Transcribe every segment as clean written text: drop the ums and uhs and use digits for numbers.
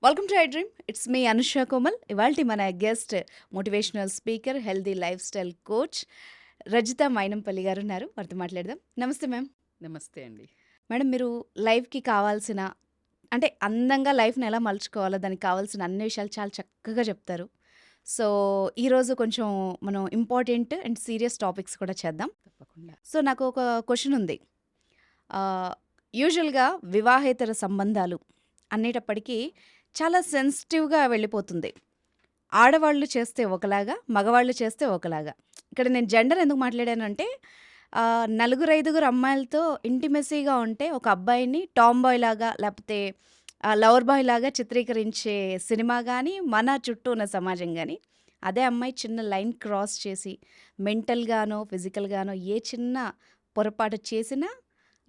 Welcome to I dream. It's me Anusha Komal. ఇవాల్టి మన guest motivational speaker, healthy life style coach Rajitha Mynampally గారు ఉన్నారు. వారితో మాట్లాడదాం. నమస్తే మ్యామ్. నమస్తే అండి. మేడం, మీరు లైఫ్కి కావాల్సిన అంటే అందంగా లైఫ్ని ఎలా మలుచుకోవాలో దానికి కావాల్సిన అన్ని విషయాలు చాలా చక్కగా చెప్తారు. సో ఈరోజు కొంచెం మనం ఇంపార్టెంట్ అండ్ సీరియస్ టాపిక్స్ కూడా చేద్దాం. తప్పకుండా. సో నాకు ఒక క్వశ్చన్ ఉంది. యూజువల్గా వివాహేతర సంబంధాలు అనేటప్పటికీ చాలా సెన్సిటివ్గా వెళ్ళిపోతుంది. ఆడవాళ్ళు చేస్తే ఒకలాగా, మగవాళ్ళు చేస్తే ఒకలాగా. ఇక్కడ నేను జెండర్ ఎందుకు మాట్లాడానంటే, నలుగురు ఐదుగురు అమ్మాయిలతో ఇంటిమెసీగా ఉంటే ఒక అబ్బాయిని టామ్ బాయ్ లాగా లేకపోతే లవర్ బాయ్ లాగా చిత్రీకరించే సినిమా కానీ, మన చుట్టూ ఉన్న సమాజం కానీ, అదే అమ్మాయి చిన్న లైన్ క్రాస్ చేసి మెంటల్గానో ఫిజికల్గానో ఏ చిన్న పొరపాటు చేసినా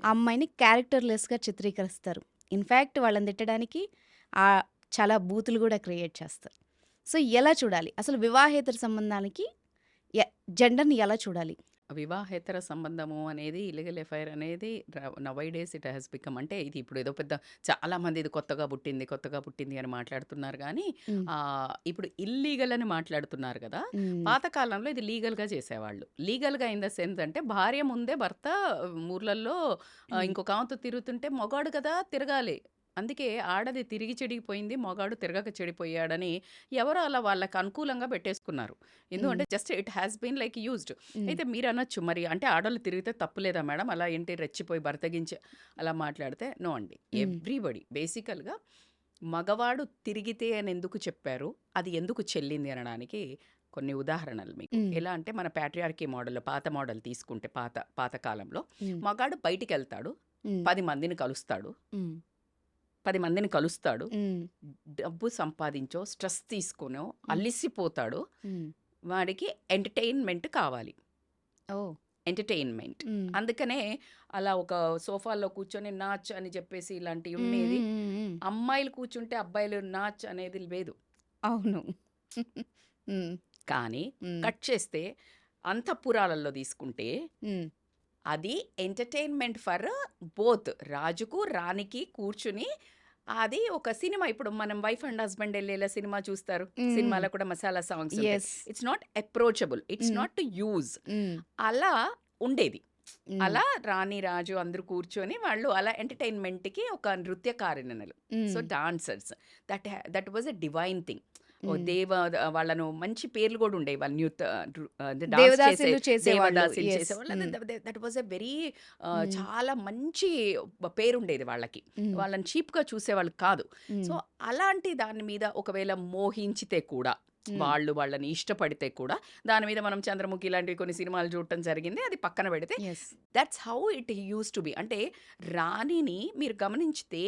ఆ అమ్మాయిని క్యారెక్టర్లెస్గా చిత్రీకరిస్తారు. ఇన్ఫ్యాక్ట్ వాళ్ళని తిట్టడానికి ఆ చాలా బూతులు కూడా క్రియేట్ చేస్తారు. సో ఎలా చూడాలి అసలు వివాహేతర సంబంధానికి జెండర్ని ఎలా చూడాలి? వివాహేతర సంబంధము అనేది ఇల్లీగల్ ఎఫైర్ అనేది నవై డేస్ ఇట్ హ్యాస్ బికమ్, అంటే ఇది ఇప్పుడు ఏదో పెద్ద చాలా మంది ఇది కొత్తగా పుట్టింది అని మాట్లాడుతున్నారు కానీ మ్, ఇప్పుడు ఇల్లీగల్ అని మాట్లాడుతున్నారు కదా. మ్, పాతకాలంలో ఇది లీగల్గా చేసేవాళ్ళు. లీగల్గా ఇన్ ద సెన్స్ అంటే భార్య ముందే భర్త ఊర్లలో మ్, ఇంకొక ఆమెతో తిరుగుతుంటే మొగాడు కదా తిరగాలి. అందుకే ఆడది తిరిగి చెడిపోయింది, మొగాడు తిరగక చెడిపోయాడని ఎవరో అలా వాళ్ళకి అనుకూలంగా పెట్టేసుకున్నారు. మ్, ఎందుకంటే just it has been like used. మ్, అయితే మీరు అనొచ్చు, మరి అంటే ఆడవాళ్ళు తిరిగితే తప్పులేదా మేడం, అలా ఏంటి రెచ్చిపోయి బర్తగించి అలా మాట్లాడితే? నో అండి. మ్, ఎవ్రీబడి బేసికల్గా మగవాడు తిరిగితే అని ఎందుకు చెప్పారు, అది ఎందుకు చెల్లింది అనడానికి కొన్ని ఉదాహరణలు మీకు. మ్, ఎలా అంటే మన ప్యాట్రియార్కీ మోడల్, పాత మోడల్ తీసుకుంటే పాతకాలంలో మ్, మగాడు బయటికి వెళ్తాడు, మ్, 10 మందిని కలుస్తాడు, మ్, 10 మందిని కలుస్తాడు, మ్, డబ్బు సంపాదించో స్ట్రెస్ తీసుకునో మ్, అలిసిపోతాడు. మ్. వాడికి ఎంటర్టైన్మెంట్ కావాలి, ఓ. ఎంటర్టైన్మెంట్. మ్, అందుకనే అలా ఒక సోఫాల్లో కూర్చొని నాచ్ అని చెప్పేసి ఇలాంటివి మ్, ఉండేది. మ్, మ్, మ్. అమ్మాయిలు కూర్చుంటే అబ్బాయిలు నాచ్ అనేది లేదు. అవును. మ్, కానీ మ్, కట్ చేస్తే అంతఃపురాలలో తీసుకుంటే మ్, అది ఎంటర్టైన్మెంట్ ఫర్ బోత్, రాజుకు రాణికి కూర్చుని. అది ఒక సినిమా. ఇప్పుడు మనం వైఫ్ అండ్ హస్బెండ్ వెళ్ళేలా సినిమా చూస్తారు, మ్. సినిమాలో కూడా మసాలా సాంగ్స్ ఉంటాయి. Yes. It's not approachable, it's um, not to use. మ్, అలా ఉండేది. మ్, అలా రాణి రాజు అందరూ కూర్చొని వాళ్ళు అలా ఎంటర్టైన్మెంట్కి ఒక నృత్యకారిణులు, so um, dancers. That was a divine thing. మ్. వాళ్ళను మంచి పేర్లు కూడా ఉండేవి. వాళ్ళు డాన్స్ చేసే దేవదాసులు చేసేవాళ్ళు. దేవదాసిలు ఎస్. చేసేవాళ్ళు. మ్, దట్ వాజ్ ఎ వెరీ మ్, చాలా మంచి పేరు ఉండేది వాళ్ళకి. మ్, వాళ్ళని చీప్గా చూసేవాళ్ళు కాదు. మ్, సో అలాంటి దాని మీద ఒకవేళ మోహించితే కూడా, మ్. వాళ్ళని ఇష్టపడితే కూడా, దాని మీద మనం చంద్రముఖి లాంటివి కొన్ని సినిమాలు చూడటం జరిగింది. అది పక్కన పెడితే yes. That's how it use to be. అంటే రాణిని మీరు గమనించితే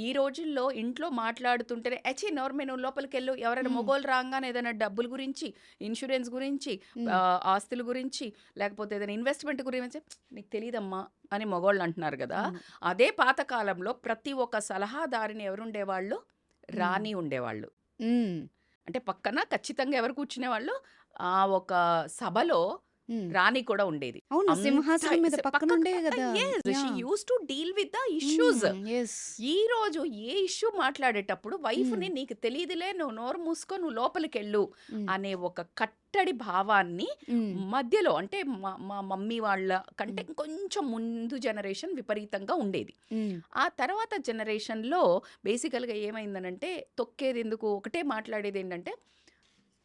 ఈ రోజుల్లో ఇంట్లో మాట్లాడుతుంటేనే ఎచి నోర్మే నువ్వు లోపలికి వెళ్ళు, ఎవరైనా మ్, మొగోళ్ళు రాగానే ఏదైనా డబ్బుల గురించి, ఇన్సూరెన్స్ గురించి, మ్, ఆస్తుల గురించి, లేకపోతే ఏదైనా ఇన్వెస్ట్మెంట్ గురించి నీకు తెలియదమ్మా అని మొగోళ్ళు అంటున్నారు కదా. అవును. అదే పాతకాలంలో ప్రతి ఒక్క సలహాదారిని ఎవరుండేవాళ్ళు? మ్, రాణి ఉండేవాళ్ళు. మ్, అంటే పక్కన ఖచ్చితంగా ఎవరు కూర్చునేవాళ్ళు? ఆ ఒక సభలో మ్. రాణి కూడా ఉండేది. అవును, అంత సింహాసనం మీద పక్కన ఉండే కదా. She use to deal with the issues. Yes. ఈ రోజు ఏ ఇష్యూ మాట్లాడేటప్పుడు వైఫ్ని నీకు తెలియదులే, నువ్వు నోరు మూసుకో, నువ్వు లోపలికి వెళ్ళు అనే ఒక కట్టడి భావాన్ని మధ్యలో, అంటే మా మమ్మీ వాళ్ళ కంటే కొంచెం ముందు జనరేషన్ విపరీతంగా ఉండేది. ఆ తర్వాత జనరేషన్లో బేసికల్గా ఏమైందనంటే, తొక్కేది ఎందుకు, ఒకటే మాట్లాడేది ఏంటంటే,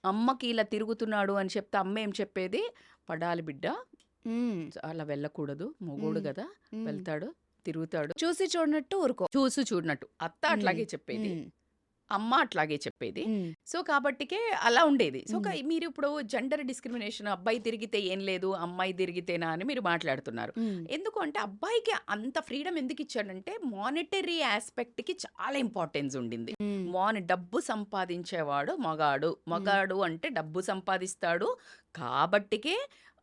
అమ్మకి ఇలా తిరుగుతున్నాడు అని చెప్తే అమ్మ ఏం చెప్పేది? పడాలి బిడ్డ, అలా వెళ్ళకూడదు, మొగోడు కదా వెళ్తాడు, తిరుగుతాడు, చూసి చూడనట్టు ఊరుకో. చూసి చూడనట్టు. అత్త అట్లాగే చెప్పేది, అమ్మ అట్లాగే చెప్పేది. సో కాబట్టికే అలా ఉండేది. సో మీరు ఇప్పుడు జెండర్ డిస్క్రిమినేషన్, అబ్బాయి తిరిగితే ఏం లేదు, అమ్మాయి తిరిగితేనా అని మీరు మాట్లాడుతున్నారు. ఎందుకు అంటే అబ్బాయికి అంత ఫ్రీడమ్ ఎందుకు ఇచ్చాడంటే, మానిటరీ ఆస్పెక్ట్కి చాలా ఇంపార్టెన్స్ ఉండింది. డబ్బు సంపాదించేవాడు మగాడు అంటే డబ్బు సంపాదిస్తాడు కాబట్టికే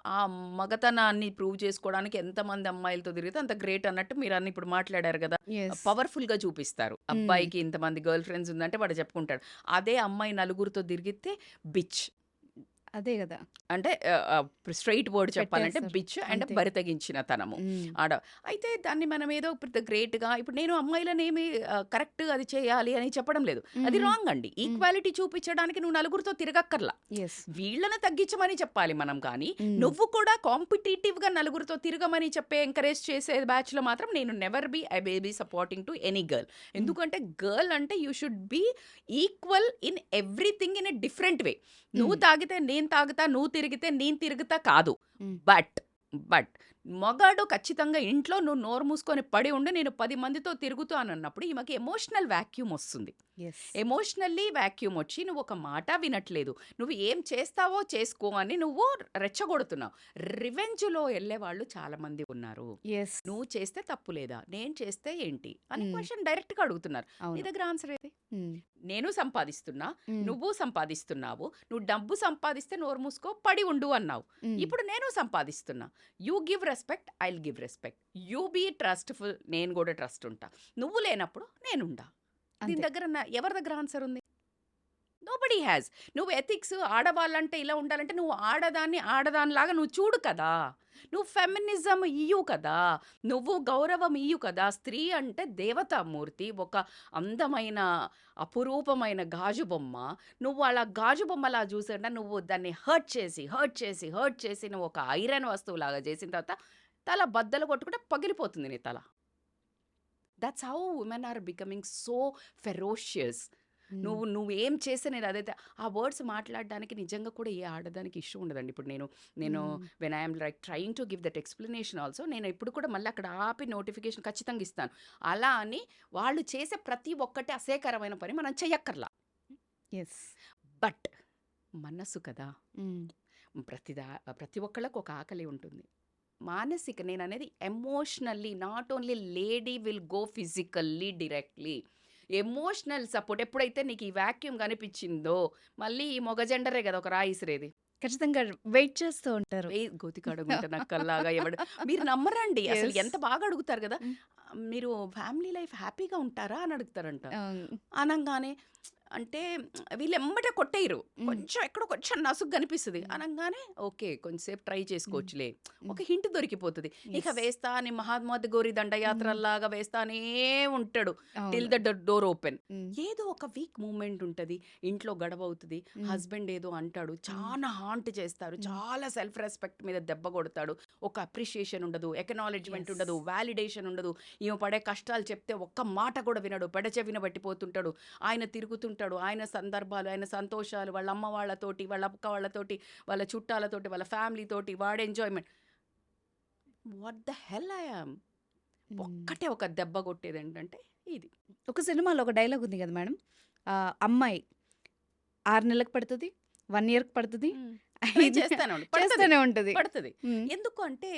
ఆ మగతనాన్ని ప్రూవ్ చేసుకోవడానికి ఎంతమంది అమ్మాయిలతో తిరిగితే అంత గ్రేట్ అన్నట్టు మీరు అన్ని ఇప్పుడు మాట్లాడారు కదా. పవర్ఫుల్గా చూపిస్తారు. అబ్బాయికి ఇంతమంది గర్ల్ ఫ్రెండ్స్ ఉందంటే వాడు చెప్పుకుంటాడు. అదే అమ్మాయి నలుగురితో తిరిగితే బిచ్, అదే గదా! అంటే స్ట్రెయిట్ వర్డ్ చెప్పాలంటే పెట్టేస్తారు. బిచ్ అండ్ అంతే. బరితెగించిన తనము. హ్మ్. ఆడ అయితే దాన్ని మనం ఏదో పెద్ద గ్రేట్‌గా ఇప్పుడు నేను అమ్మాయిలనేమి కరెక్ట్ అది చేయాలి అని చెప్పడం లేదు. హ్మ్. అది హ్మ్. రాంగ్ అండి. హ్మ్. ఈక్వాలిటీ చూపించడానికి నువ్వు నలుగురితో తిరగక్కర్లా. యెస్. వీళ్ళని తగ్గించమని చెప్పాలి మనం కానీ, హ్మ్. నువ్వు కూడా కాంపిటీటివ్‌గా నలుగురితో తిరగమని చెప్పే ఎంకరేజ్ చేసే బ్యాచ్‌లో మాత్రం నేను never be I will be supporting to any girl. Hmm. ఎందుకంటే గర్ల్ అంటే you should be equal in everything in a different way. నువ్వు హ్మ్. తాగితే నేను తాగుతా, నువ్వు తిరిగితే నేను తిరుగుతా కాదు. హ్మ్. బట్, బట్ మగాడు ఖచ్చితంగా ఇంట్లో నువ్వు నోరు మూసుకొని పడి ఉండు, నేను 10 మందితో తిరుగుతానన్నప్పుడు ఈమెకి ఎమోషనల్ వాక్యూమ్ వస్తుంది. యెస్. ఎమోషనల్లీ వాక్యూమ్ వచ్చి నువ్వు ఒక మాట వినట్లేదు. నువ్వు ఏం చేస్తావో చేసుకో అని నువ్వు రెచ్చగొడుతున్నావు. రివెంజ్‌లో ఎళ్ళేవాళ్ళు చాలామంది ఉన్నారు. యెస్. నువ్వు చేస్తే తప్పు లేదా? నేను చేస్తే ఏంటి? అని హ్మ్. క్వెషన్ డైరెక్ట్‌గా అడుగుతున్నారు. నీ అవును. దగ్గర ఆన్సర్ ఏది? హ్మ్. నేను సంపాదిస్తున్నా, హ్మ్. నువ్వు సంపాదిస్తున్నావు. నువ్వు డబ్బు సంపాదిస్తే నోరు మూసుకో, పడి ఉండు అన్నావు. హ్మ్. ఇప్పుడు నేను సంపాదిస్తున్నా. You give respect, I will give respect. You be trustful, నేను గూడా ట్రస్ట్ ఉంటా. నువ్వు లేనప్పుడు నేనుండా. దీని అంతే. దగ్గర ఎవరి దగ్గర ఆన్సర్ ఉంది? Nobody has. నువ్వు ఎథిక్స్ ఆడవాళ్ళంటే ఇలా ఉండాలంటే నువ్వు ఆడదాన్ని ఆడదానిలాగా నువ్వు చూడు కదా! నువ్వు ఫెమినిజం ఇయ్యు కదా! నువ్వు గౌరవం ఇయ్యు కదా! స్త్రీ అంటే దేవతామూర్తి. ఒక అందమైన, అపురూపమైన గాజు బొమ్మ. నువ్వు అలా గాజు బొమ్మలా చూసేంట నువ్వు దాన్ని హర్ట్ చేసి, హర్ట్ చేసి, హర్ట్ చేసి నువ్వు ఒక ఐరన్ వస్తువులాగా చేసిన తర్వాత తల బద్దలు కొట్టుకుంటే పగిలిపోతుంది నీ తల. That's how women are becoming so ferocious. Hmm. నువ్వేం చేస్తే నేను అదైతే ఆ వర్డ్స్ మాట్లాడడానికి నిజంగా కూడా ఏ ఆడదానికి ఇష్యూ ఉండదండి. ఇప్పుడు నేను హ్మ్. When I'm like trying to give that explanation also నేను ఇప్పుడు కూడా మళ్ళీ అక్కడ ఆపి నోటిఫికేషన్ ఖచ్చితంగా ఇస్తాను. అలా అని వాళ్ళు చేసే ప్రతి ఒక్కటి అసేకరమైన పని మనం చెయ్యక్కర్లా. యెస్. బట్ మనసు కదా! హ్మ్. ప్రతి ఒక్కళ్ళకి ఒక ఆకలి ఉంటుంది. మానసిక నేననేది emotionally not only lady will go physically directly. Emotional support ఎప్పుడైతే నీకు ఈ వాక్యూమ్ కనిపించిందో, మళ్ళీ ఈ మొగ జెండరే గదా! ఒక రాయి ఇసిరేది. ఖచ్చితంగా వెయిట్ చేస్తూ ఉంటారు. గోతికాడ గుంట నక్కల్లాగా ఎవడు మీరు నమ్మరండి. అసలు యెస్. ఎంత బాగా అడుగుతారు గదా! హ్మ్. మీరు ఫ్యామిలీ లైఫ్ హ్యాపీగా ఉంటారా? అని అడుగుతారంట. అవును. అనంగానే అంటే వీళ్ళెమ్మటే కొట్టెయ్యరు. హ్మ్. కొంచెం ఎక్కడో కొంచెం నసుగు కనిపిస్తది. హ్మ్. అనంగానే ఓకే. కొంచెంసేపు ట్రై హ్మ్. చేసుకోవచ్చులే. హ్మ్. ఒక హింట్ దొరికిపోతది. ఇక యెస్. వేస్తాని మహాత్మాది గోరి హ్మ్. దండయాత్రల్లాగా వేస్తానే ఉంటాడు. టిల్ అవును. The door open. హ్మ్. ఏదో ఒక వీక్ మూవ్‌మెంట్ ఉంటది. ఇంట్లో గొడవవుతది. హ్మ్. హస్బెండ్ ఏదో అంటాడు. హ్మ్. చానా హాంట్ చేస్తారు. హ్మ్. చాలా సెల్ఫ్ రెస్పెక్ట్ మీద దెబ్బ కొడతాడు. ఒక అప్రిషియేషన్ ఉండదు. Acknowledgement yes. ఉండదు. వాలిడేషన్ ఉండదు. ఈమె పడే కష్టాలు చెప్తే ఒక్క మాట కూడా వినడు. పెడచెవిన పట్టిపోతుంటాడు. ఆయన తిరుగుతుంటాడు. ఆయన సందర్భాలు, ఆయన సంతోషాలు, వాళ్ళ అమ్మ వాళ్ళతోటి, వాళ్ళ అక్క వాళ్ళతోటి, వాళ్ళ చుట్టాలతోటి, వాళ్ళ ఫ్యామిలీ తోటి వాడి enjoyment. What the hell I am? హ్మ్. ఒక్కటే ఒక దెబ్బ కొట్టేదేంటంటే ఇది. ఒక సినిమాలో ఒక డైలాగ్ ఉంది గదా మేడం. అమ్మాయి 6 నెలలకు పడతది. 1 ఇయర్‌కి పడతది. హ్మ్. ట్రై 5 చేస్తానే ఉండు. పడతది. చేస్తూనే ఉంటది. పడతది. హ్మ్. ఎందుకు అంటే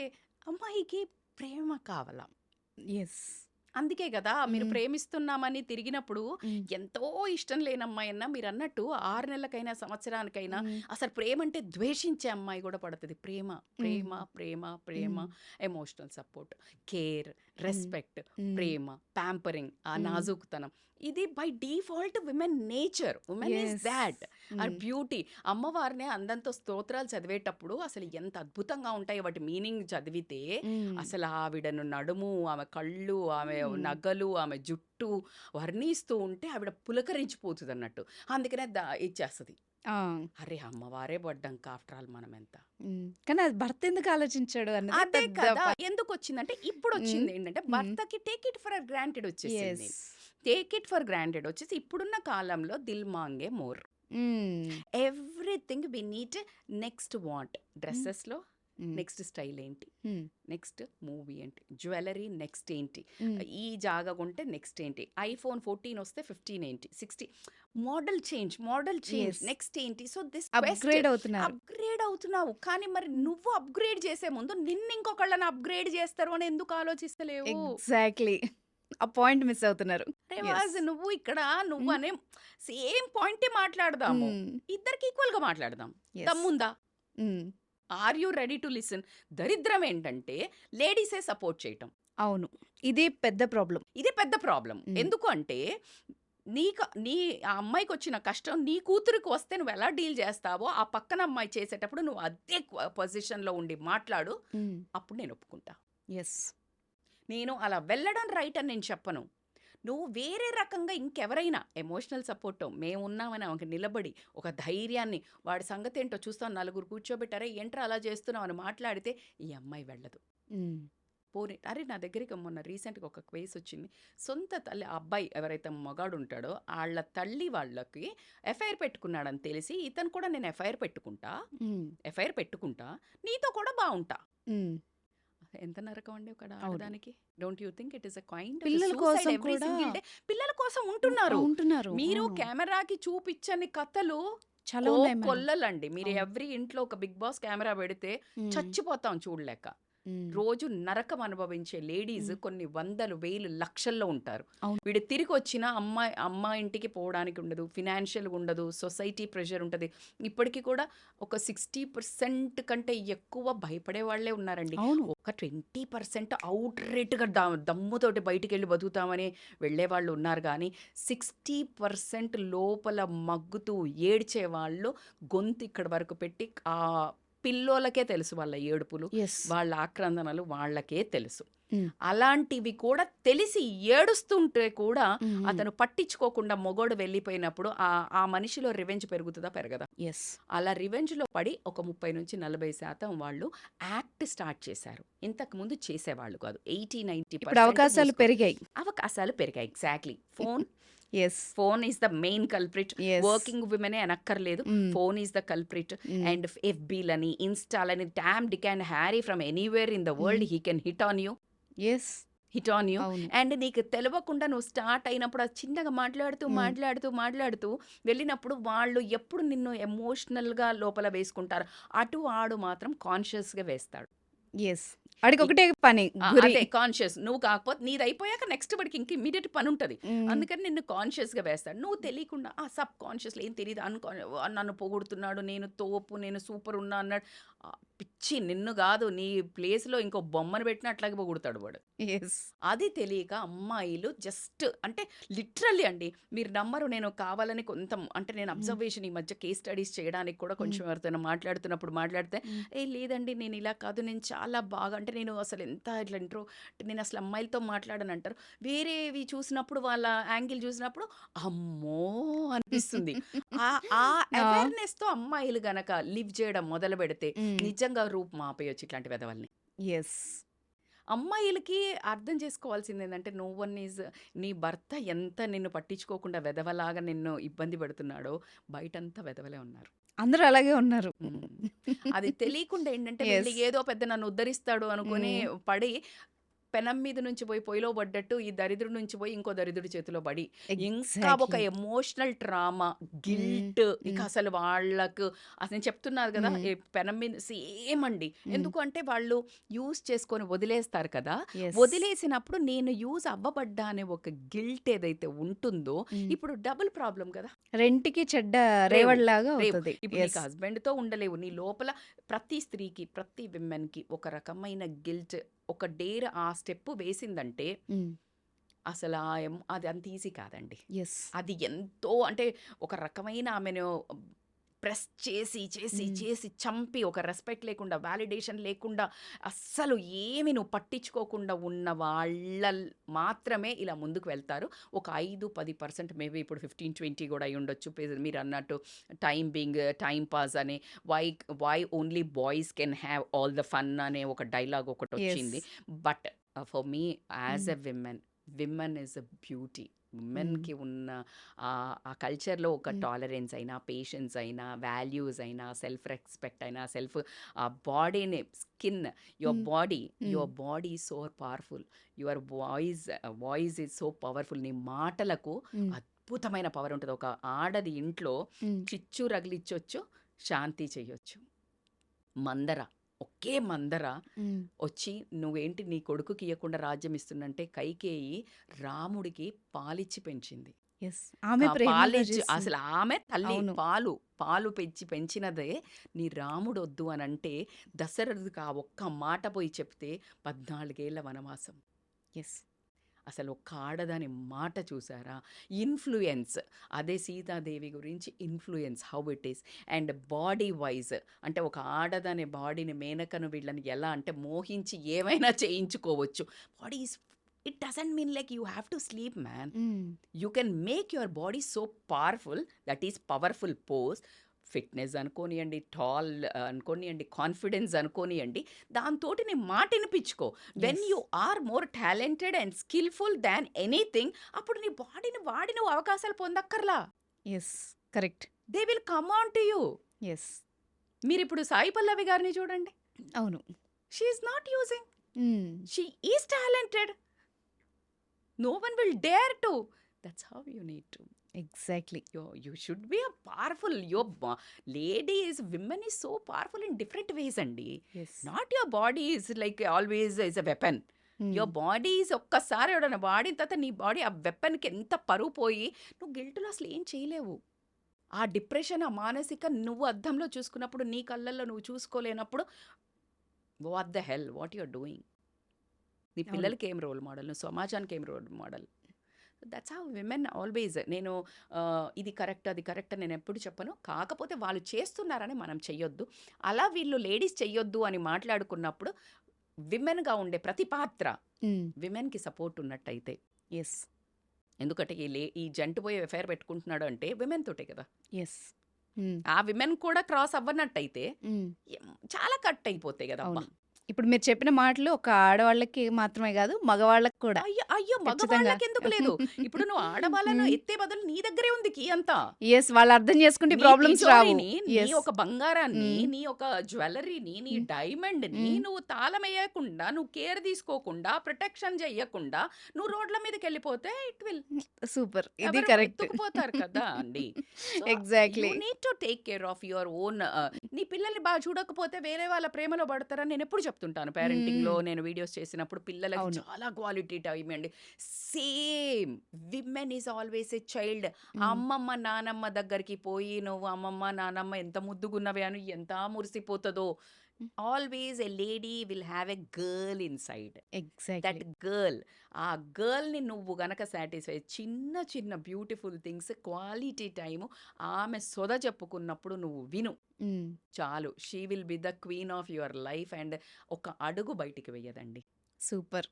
అమ్మాయికి ప్రేమ కావాల. యెస్. అందుకే గదా! మీరు హ్మ్. ప్రేమిస్తున్నామని తిరిగినప్పుడు హ్మ్. ఎంతో ఇష్టం లేని అమ్మాయన్నా మీరన్నట్టు 6 నెలలకైనా, సంవత్సరానికైనా హ్మ్. అసలు ప్రేమంటే ద్వేషించే అమ్మాయి గూడా పడతది. ప్రేమ, హ్మ్. ప్రేమ, ప్రేమ, ప్రేమ, hmm. Emotional support, care, hmm. Respect, hmm. ప్రేమ, ప్యాంపరింగ్, ఆ హ్మ్. నాజూకుతనం. ఇది by default women nature. Women is yes. Thought. Or hmm. Beauty. అమ్మవారిని అందంతో స్తోత్రాలు చదివేటప్పుడు అసలు ఎంత అద్భుతంగా ఉంటాయో వాటి మీనింగ్ చదివితే హ్మ్. అసలు ఆవిడను నడుము, ఆమె కళ్ళు, ఆమె హ్మ్. నగలు, ఆమె జుట్టు వర్ణిస్తూ ఉంటే ఆవిడ పులకరించిపోతుందన్నట్టు. అందుకనే ఇచ్చేస్తది. ఆ! అరే! అమ్మవారే పడ్డాంక ఆఫ్టర్ ఆల్ మనమెంత. హ్మ్. కానీ అది భర్త ఎందుకు ఆలోచించాడు అన్నదే అదే పెద్ద కదా! ఎందుకొచ్చిందంటే హ్మ్. ఇప్పుడొచ్చిందేంటంటే హ్మ్. భర్తకి టేక్ ఇట్ ఫర్ గ్రాంటెడ్ వచ్చేసింది. Yes. Take it for granted వచ్చేసి ఇప్పుడున్న కాలంలో దిల్ మాంగే more. Hmm. Everything we need next want. Hmm. డ్రెసెస్‌లో హ్మ్. నెక్స్ట్ స్టైల్ ఏంటి? హ్మ్. నెక్స్ట్ మూవీ ఏంటి? జ్యువెలరీ నెక్స్ట్ ఏంటి? హ్మ్. ఈ జాగా కొంటే నెక్స్ట్ ఏంటి? ఐఫోన్ 14 వస్తే 15 ఏంటి? 60 మోడల్ చేంజ్ యెస్. నెక్స్ట్ ఏంటి? సో దిస్ క్వెస్ట్ అప్‌గ్రేడ్ అవుతున్నారు. అప్‌గ్రేడ్ అవుతున్నావు. కానీ మరి హ్మ్. నువ్వు అప్‌గ్రేడ్ చేసే ముందు నిన్నింకొకళ్ళని అప్‌గ్రేడ్ చేస్తారు అని ఎందుకు ఆలోచిస్తలేవు? ఎగ్జాక్ట్‌లీ. ఆ పాయింట్ మిస్ అవుతున్నారు. యెస్. రేవాజ్ నువ్వు ఇక్కడ హ్మ్. నువ్వనే సేమ్ పాయింటే మాట్లాడదాము. హ్మ్. ఇద్దరికి ఈక్వల్‌గా మాట్లాడదాం. యెస్. దమ్ముందా? Hmm. Are you ready to listen? దరిద్రం ఏంటంటే లేడీసే సపోర్ట్ చేయటం. అవును. ఇది పెద్ద ప్రాబ్లమ్. ఇది పెద్ద ప్రాబ్లమ్. హ్మ్. ఎందుకు అంటే నీ ఆ అమ్మాయికొచ్చిన కష్టం నీ కూతురికి వస్తే నువ్వెలా డీల్ చేస్తావో, ఆ పక్కన అమ్మాయి చేసేటప్పుడు నువ్వు అదే పొజిషన్‌లో ఉండి మాట్లాడు. అప్పుడు నేను ఒప్పుకుంటా. యెస్. నేను అలా వెళ్ళడం రైట్ అని నేను చెప్పను. నువ్వు వేరే రకంగా ఇంకెవరైనా ఎమోషనల్ సపోర్టో, మేమున్నామని ఆమెకి నిలబడి, ఒక ధైర్యాన్ని, వాడి సంగతేంటో చూస్తాం నలుగురు కూర్చోబెట్టి, "అరే! ఏంట్రా అలా చేస్తున్నావు" అని మాట్లాడితే ఈ అమ్మాయి వెళ్ళదు. హ్మ్. పోనీ అరే నా దగ్గరికి మొన్న రీసెంట్‌గా ఒక కేస్ వచ్చింది. సొంత తల్లి ఆ అబ్బాయి ఎవరైతే మగాడు ఉంటాడో ఆళ్ళ తల్లి వాళ్ళకి ఎఫ్ఐఆర్ పెట్టుకున్నాడని తెలిసి, ఇతను కూడా నేను హ్మ్. ఎఫ్ఐఆర్ పెట్టుకుంటా. నీతో కూడా బావుంటా. హ్మ్. ఎంత నరకం అండి ఒక అవును. ఆడదానికి. Don't you think it is a kind of పిల్లల సూసైడ్ కోసం ఎవ్రీ కూడా సింగిల్ డే? పిల్లల కోసం ఉంటున్నారు. ఉంటున్నారు. మీరు అవును. కెమెరాకి చూపిచ్చని కథలు చాలా ఉన్నాయి మేడం. కోకొల్లలండి. మీరు అవును. ఎవ్రీ ఇంట్లో ఒక బిగ్ బాస్ కెమెరా పెడితే హ్మ్. చచ్చిపోతాం చూడలేక. హ్మ్. రోజు నరకం అనుభవించే లేడీస్ హ్మ్. కొన్ని వందలు, వేలు, లక్షల్లో ఉంటారు. అవును. వీడు తిరిగొచ్చినా అమ్మ ఇంటికి పోవడానికి ఉండదు. ఫినాన్షియల్‌గా ఉండదు. సొసైటీ ప్రెషర్ ఉంటది. ఇప్పటికి కూడా ఒక 60% కంటే ఎక్కువ భయపడే వాళ్ళే ఉన్నారండి. అవును. ఒక 20% ఔట్‌రేట్‌గా దమ్ముతోటి బయటికెళ్ళి బతుకుతామని వెళ్ళేవాళ్ళు ఉన్నారు గానీ, 60% లోపల మగ్గుతూ ఏడ్చేవాళ్ళు గొంతు ఇక్కడి వరకు పెట్టి పిల్లోలకే తెలుసు వాళ్ళ ఏడుపులు, యెస్. వాళ్ళ ఆక్రందనలు వాళ్ళకే తెలుసు. హ్మ్. అలాంటివి కూడా తెలిసి ఏడుస్తుంటే కూడా హ్మ్. అతను పట్టించుకోకుండా మొగోడు వెళ్ళిపోయినప్పుడు ఆ మనిషిలో రివెంజ్ పెరుగుతదా? పెరగదా? యెస్. అలా రివెంజ్‌లో పడి ఒక 30-40% వాళ్ళు యాక్ట్ స్టార్ట్ చేశారు. ఇంతకుముందు చేసేవాళ్ళు కాదు. 80, ఇప్పుడు 90% అవకాశాలు పెరిగాయి. అవకాశాలు పెరిగాయి. Exactly. Yes. Phone is the main culprit. Yes. Working విమెనే అనక్కర్లేదు. Hmm. Phone is the culprit. Hmm. And ఎఫ్‌బీలని, ఇన్‌స్టాలని Tom Dick and Harry from anywhere in the hmm. World he can hit on you. Yes. అవును. And నీకు తెలవకుండా నువ్వు start అయినప్పుడు అది చిన్నగా హ్మ్. మాట్లాడుతూ వెళ్ళినప్పుడు వాళ్ళు ఎప్పుడు నిన్ను ఎమోషనల్‌గా లోపల వేసుకుంటారు. ఆడు మాత్రం కాన్షియస్‌గా వేస్తాడు. యెస్. ఇ ఆడికొకటే పని గురి. అదే కాన్షియస్. నువ్వు కాకపోతే నీదయిపోయాక నెక్స్ట్ వాడికి ఇంక ఇమ్మీడియేట్ పనుంటది. హ్మ్. అందుకని నిన్ను కాన్షియస్‌గా వేస్తాడు. నువ్వు తెలియకుండా సబ్ కాన్షియస్‌లో ఏం తెలీదు నన్ను పొగుడుతున్నాడు, నేను తోపు, నేను సూపర్ ఉన్నా అన్నాడు. పిచ్చి నిన్ను గాదు, నీ ప్లేస్‌లో ఇంకో బొమ్మను పెట్టినా అట్లాగే పొగుడుతాడు వాడు. యెస్. అది తెలియక అమ్మాయిలు జస్ట్ అంటే లిటరల్లీ అండి. మీరు నమ్మరు, నేను కావాలని అంటే నేను హ్మ్. అబ్జర్వేషన్ ఈ మధ్య కేస్ స్టడీస్ చేయడానికి కూడా హ్మ్. కొంచెం ఎవరితోనో మాట్లాడితే, హ్మ్. లేదండి నేను ఇలా కాదు, నేను చాలా బాగా అంటే నేను అసలు ఎంత ఇట్లా నేను అసలు అమ్మాయిలతో మాట్లాడనంటారు. వేరేవి చూసినప్పుడు వాళ్ళ యాంగిల్ చూసినప్పుడు అమ్మో అనిపిస్తుంది. ఆ ఆ ఆ! అవేర్‌నెస్‌తో అమ్మాయిలు గనక లివ్ చేయడం మొదలుపెడితే హ్మ్. నిజంగా రూపు మాపేయొచ్చు ఇట్లాంటి వెధవల్ని. యెస్. అమ్మాయిలకి అర్థం చేసుకోవాల్సిందేంటంటే, నో వన్ ఈజ్ నీ భర్త ఎంత నిన్ను పట్టించుకోకుండా వెధవలాగా నిన్ను ఇబ్బంది పెడుతున్నాడో, బయటంతా వెధవలే ఉన్నారు. అందరూ అలాగే ఉన్నారు. హ్మ్. అది తెలియకుండా ఏంటంటే, వెళ్ళి యెస్. ఏదో పెద్ద నన్ను ఉద్ధరిస్తాడు అనుకోని హ్మ్. పడి, పెనం మీద నుంచి పోయి పొయ్యిలో పడ్డట్టు, ఈ దరిద్రుడి నుంచి పోయి ఇంకో దరిద్రుడి చేతిలో పడి, ఇంకా ఒక ఎగ్జాక్ట్‌లీ. ఎమోషనల్ ట్రామా, హ్మ్. గిల్ట్ ఇక హ్మ్. అసలు వాళ్ళకు అసలు నేను చెప్తున్నారు కదా! హ్మ్. ఈ పెనం మీద సేమ్ అండి. హ్మ్. ఎందుకు అంటే వాళ్ళు యూజ్ చేసుకొని వదిలేస్తారు కదా! యెస్. వదిలేసినప్పుడు నేను యూజ్ అవ్వబడ్డా అనే ఒక గిల్ట్ ఏదైతే ఉంటుందో, హ్మ్. ఇప్పుడు డబుల్ ప్రాబ్లమ్ కదా! రెంటికి చెడ్డ రేవు. రేవడిలాగా రేవు. అవుతది. ఇప్పుడు నీకు యెస్. హస్బెండ్‌తో ఉండలేవు. నీ లోపల ప్రతి స్త్రీకి, ప్రతి విమెన్‌కి ఒక రకమైన గిల్ట్, ఒక డేర్ ఆ స్టెప్ వేసిందంటే హ్మ్. అసలు అది అంత ఈజీ కాదండి. యెస్. అది ఎంతో అంటే ఒక రకమైన ఆమెను ప్రెస్ హ్మ్. చేసి చంపి ఒక రెస్పెక్ట్ లేకుండా, వాలిడేషన్ లేకుండా, అస్సలు ఏమి నువ్వు పట్టించుకోకుండా ఉన్న మాత్రమే ఇలా ముందుకు వెళ్తారు. ఒక 5, 10% మేబీ ఇప్పుడు 15, 20 కూడా అయ్యుండొచ్చు. మీరన్నట్టు టైమ్ పాస్ అని why why only boys can have all the fun అనే ఒక డైలాగ్ యెస్. ఒకటొచ్చింది. But for me as hmm. A women is a beauty. Hmm. విమెన్‌కి ఉన్న ఆ కల్చర్‌లో ఒక హ్మ్. టాలరెన్స్ అయినా, పేషెన్స్ అయినా, వాల్యూస్ అయినా, సెల్ఫ్ రెస్పెక్ట్ అయినా, బాడీని హ్మ్. హ్మ్. Your body is so powerful. Your voice is so powerful. నీ మాటలకు హ్మ్. అద్భుతమైన పవర్ ఉంటది. ఒక ఆడది ఇంట్లో హ్మ్. చిచ్చు రగిలిచ్చొచ్చు, శాంతి చెయ్యొచ్చు. మందర, ఒకే మందర హ్మ్. వచ్చి నువ్వేంటి నీ కొడుకుకి ఇయ్యకుండా రాజ్యం ఇస్తున్నంటే కైకేయి రాముడికి పాలిచ్చి పెంచింది. యెస్. ఆమె ప్రేమగా పాలిచ్చి చేసింది. అసలు ఆమె తల్లి అవును. పాలు పెంచి పెంచినదే నీ రాముడొద్దు అనంటే దశరథుడికి ఆ ఒక్క మాట పోయి చెప్తే 14 ఏళ్ల వనవాసం. యెస్. అసలు ఒక్క ఆడదాని మాట చూసారా? ఇన్‌ఫ్లూయెన్స్. అదే సీతాదేవి గురించి influence how it is. And body wise అంటే ఒక ఆడదాని బాడీని మేనకను వీళ్ళని ఎలా అంటే మోహించి ఏమైనా చేయించుకోవచ్చు. Body is it doesn't mean like you have to sleep man. You can make your body so powerful. That is powerful pose. Fitness అనుకోనియండి, టాల్ అనుకోనియండి, కాన్ఫిడెన్స్ అనుకోనియండి, దాంతోటి నీ మాట ఇనిపించుకో. When yes. You are more talented and skillful than anything, అప్పుడు నీ బాడీని వాడి నువ్వు అవకాశాలు పొందక్కర్లా. Yes. Correct. They will come on to you. Yes. మీరిప్పుడు సాయి పల్లవి గారిని చూడండి. అవును. She is not using. She is talented. No one will dare to. That's how you need to. Exactly. You should be a powerful. Your ladies, women is so powerful in different ways అండి. Yes. Not your body is like always is a weapon. Your body is ఒక్కసారి ఎవడన్నా వాడిన తర్వాత నీ body ఆ వెపన్కి ఎంత పరువు పోయి నువ్వు గిల్ట్లో అసలు ఏం చేయలేవు. ఆ డిప్రెషన్, ఆ మానసిక నువ్వు అద్దంలో చూసుకున్నప్పుడు నీ కళ్ళల్లో నువ్వు చూసుకోలేనప్పుడు what the hell what you're doing. నీ అవును. పిల్లలకి ఏం రోల్ మోడల్, నువ్వు సమాజానికి ఏం role model. That's how women always. నేను ఇది కరెక్ట్ అది కరెక్ట్ అని నేను ఎప్పుడు చెప్పను. కాకపోతే వాళ్ళు చేస్తున్నారని మనం చెయ్యొద్దు. అలా వీళ్ళు లేడీస్ చెయ్యొద్దు అని మాట్లాడుకున్నప్పుడు విమెన్గా ఉండే ప్రతి పాత్ర విమెన్కి సపోర్ట్ ఉన్నట్టయితే. ఎస్. ఎందుకంటే ఈ జంటు పోయి ఎఫ్ఐఆర్ పెట్టుకుంటున్నాడు అంటే విమెన్ తోటే కదా. ఎస్. ఆ విమెన్ కూడా క్రాస్ అవ్వనట్టయితే చాలా కట్ అయిపోతాయి కదా. అవును. ఇప్పుడు మీరు చెప్పిన మాటలు ఒక ఆడవాళ్ళకి మాత్రమే కాదు, మగవాళ్ళకి కూడా. అయ్యో అయ్యో ఖచ్చితంగా. మగవాళ్ళకి ఎందుకు లేదు? ఇప్పుడు నువ్వు ఆడవాళ్ళను మ్మ్. ఎత్తే బదులు నీ దగ్గరే ఉంది కీ అంతా. ఎస్, వాళ్ళు అర్థం చేసుకుంటే నీ ప్రాబ్లమ్స్ రావు. తిజోరిని, నీ ఎస్. ఒక బంగారాన్ని, మ్మ్. నీ ఒక జ్యువెలరీని, నీ మ్మ్. డైమండ్ని మ్మ్. నువ్వు తాళం వేయకుండా, నువ్వు కేర్ తీసుకోకుండా, ప్రొటెక్షన్ చెయ్యకుండా నువ్వు రోడ్ల మీదకి వెళ్ళిపోతే ఇట్ విల్ సూపర్. ఇది ఎవరు కరెక్ట్. ఎత్తుకుపోతారు కదా అండి. So you exactly. Need to take care of your own. నీ పిల్లల్ని బాగా చూడకపోతే వేరే వాళ్ళ ప్రేమలో పడతారని నేను ఎప్పుడు చెప్తుంటాను. పేరెంటింగ్లో నేను వీడియోస్ చేసినప్పుడు పిల్లలకి అవును. చాలా క్వాలిటీ టైం అండి. Same women is always a child. అమ్మమ్మ నానమ్మ దగ్గరికి పోయి నువ్వు అమ్మమ్మ నానమ్మ ఎంత ముద్దుగున్నవే అని ఎంత మురిసిపోతుందో. Always a lady will have a girl inside. Exactly. That girl, ఆ గర్ల్ని నువ్వు గనక సాటిస్ఫై చిన్న చిన్న బ్యూటిఫుల్ థింగ్స్, క్వాలిటీ టైము ఆమె సొద చెప్పుకున్నప్పుడు నువ్వు విను చాలు. She will be the queen of your life. And ఒక అడుగు బయటికి వెయ్యదండి. సూపర్.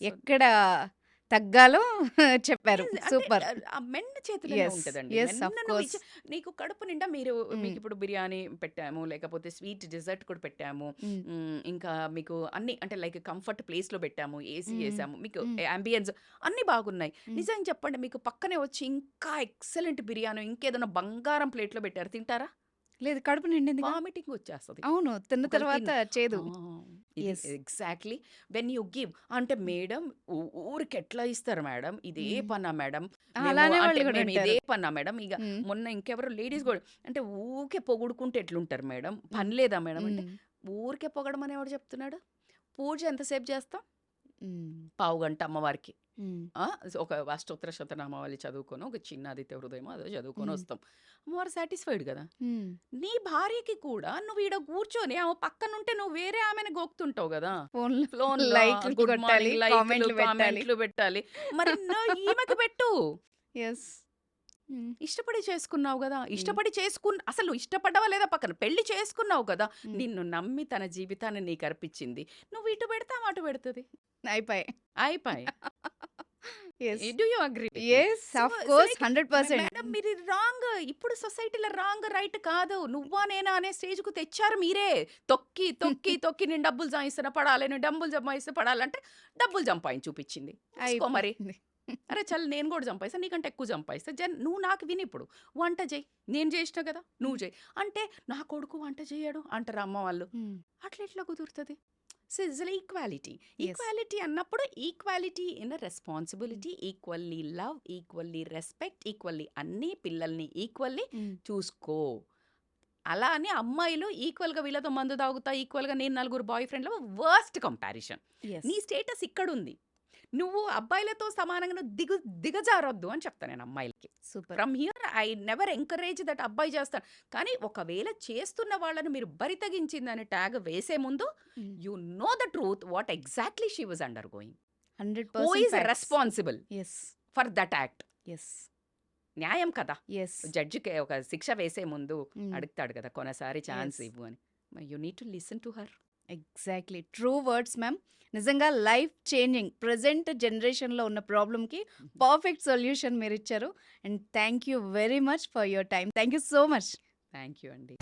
సో ఎక్కడ తగ్గాలో చెప్పారు. అంటే సూపర్. ఆ మెన్న చేతిలోనే ఎస్. ఉంటదండి. ఎస్, మెన్న ఆఫ్ నువ్వు కోర్స్. నీకు కడుపు నిండా మీకు ఇప్పుడు బిర్యానీ పెట్టాము, లేకపోతే స్వీట్ డెజర్ట్ కూడా పెట్టాము, ఇంకా మీకు అన్ని అంటే లైక్ కంఫర్ట్ ప్లేస్లో పెట్టాము, ఏసీ వేసాము, మీకు అంబియన్స్ అన్నీ బాగున్నాయి. నిజంగా చెప్పండి, మీకు పక్కనే వచ్చి ఇంకా ఎక్సలెంట్ బిర్యానీ ఇంకేదైనా బంగారం ప్లేట్లో పెట్టారు, తింటారా? లేదు, కడుపు నిండిందిగా. వామిటింగ్ వచ్చేస్తుంది అవును, తిన్న ఒకరు తర్వాత చేదు. ఇది yes. Exactly. When you give అంటే మేడం ఊరికి ఎట్లా ఇస్తారు మేడం, ఇదే పన్నా మేడం, మేము అలానే అంటే వాళ్ళు కూడా మేము ఇదే అంటారు. పన్నా మేడం. ఇక మ్మ్. మొన్న ఇంకెవరో లేడీస్ కూడా అంటే ఊరికే పొగుడుకుంటే ఎట్లుంటారు మేడం, పని లేదా మేడం అంటే, మ్మ్. ఊరికే పొగడమని ఎవడు చెప్తున్నాడు? పూజ ఎంతసేపు చేస్తాం? మ్మ్. పావు గంట అమ్మవారికి. మ్మ్. ఒక అష్టోత్తర శతనామావళి చదువుకొని ఒక చిన్న ఆదిత్య హృదయం అదో చదువుకొని మ్మ్. వస్తాం. అమ్మవారు సాటిస్ఫైడ్ కదా. మ్మ్. నీ భార్యకి కూడా నువ్వు ఈడ కూర్చొని ఆమె పక్కనుంటే నువ్వు వేరే ఆమెను గోక్తుంటావు కదా. ఫోన్లో ఫోన్లో లైక్లు గుడ్ కొట్టాలి, మార్నింగ్ లైక్లు కామెంట్లు పెట్టాలి. కామెంట్లు పెట్టాలి. మరి ఈమెకు పెట్టు. ఎస్. మ్మ్. ఇష్టపడి చేసుకున్నావు కదా. మ్మ్. ఇష్టపడి అసలు ఇష్టపడ్డావా లేదా పక్కన, పెళ్లి చేసుకున్నావు కదా. మ్మ్. నిన్ను నమ్మి తన జీవితాన్ని నీకు అర్పించింది. నువ్వు ఇటు పెడతావు అటు పెడుతుంది. అయిపోయి. అయిపోయి. Yes. Do you agree? Yes, so of course, like 100%. Madam మీరు రాంగ్, ఇప్పుడు సొసైటీలో రాంగ్ రైట్ కాదు, నువ్వా నేనా అనే స్టేజ్కు తెచ్చారు మీరే. తొక్కి తొక్కి తొక్కి నేను డబ్బులు సంపాదిస్తున్నా పడాలి, నేను డబ్బులు సంపాదిస్తే పడాలంటే డబ్బులు సంపాదించి చూపించింది. చూసుకో మరి. అయిపోయింది. అరే చల్ నేను కూడా సంపాదిస్తా, నీకంటే ఎక్కువ సంపాదిస్తా. నువ్వు నాకు విని ఇప్పుడు వంట చేయి, నేను చేసిన కదా నువ్వు చేయి అంటే, నా కొడుకు వంట చేయడు అంటారు అమ్మ వాళ్ళు. మ్మ్. అట్లా ఎట్లా కుదురుతుంది? So it's equality. Yes. Equality అన్నప్పుడు equality in responsibility, equally love, equally respect, equally అన్ని పిల్లల్ని ఈక్వల్లీ మ్మ్. చూసుకో. అలా అని అమ్మాయిలు ఈక్వల్గా వీళ్ళతో మందు తాగుతా, ఈక్వల్గా నేను నలుగురు బాయ్ ఫ్రెండ్లో వర్స్ట్ కంపారిజన్. ఎస్. నీ స్టేటస్ ఇక్కడుంది. నువ్వు అబ్బాయిలతో సమానంగా నువ్వు దిగజారొద్దు అని చెప్తాను నేను అమ్మాయిలకి. Super. From here I never encourage that అబ్బాయి చేస్తాను. కానీ ఒకవేళ చేస్తున్న వాళ్ళను మీరు బరి తగించిందని ట్యాగ్ వేసే ముందు మ్మ్. You know the truth what exactly she was under going. Who 100% is facts. Responsible yes. For that act? Yes. న్యాయం కదా! యెస్. జడ్జికి ఒక శిక్ష వేసే ముందు హ్మ్. అడుగుతాడు కదా, కొనసారి ఛాన్స్ యెస్. ఇవ్వు అని. You need to listen to her. Exactly. True words ma'am. నిజంగా లైఫ్ చేంజింగ్ ప్రెజెంట్ జనరేషన్‌లో ఉన్న ప్రాబ్లమ్‌కి పర్ఫెక్ట్ సొల్యూషన్ మీరిచ్చారు. And thank you very much for your time. Thank you so much. Thank you అండి.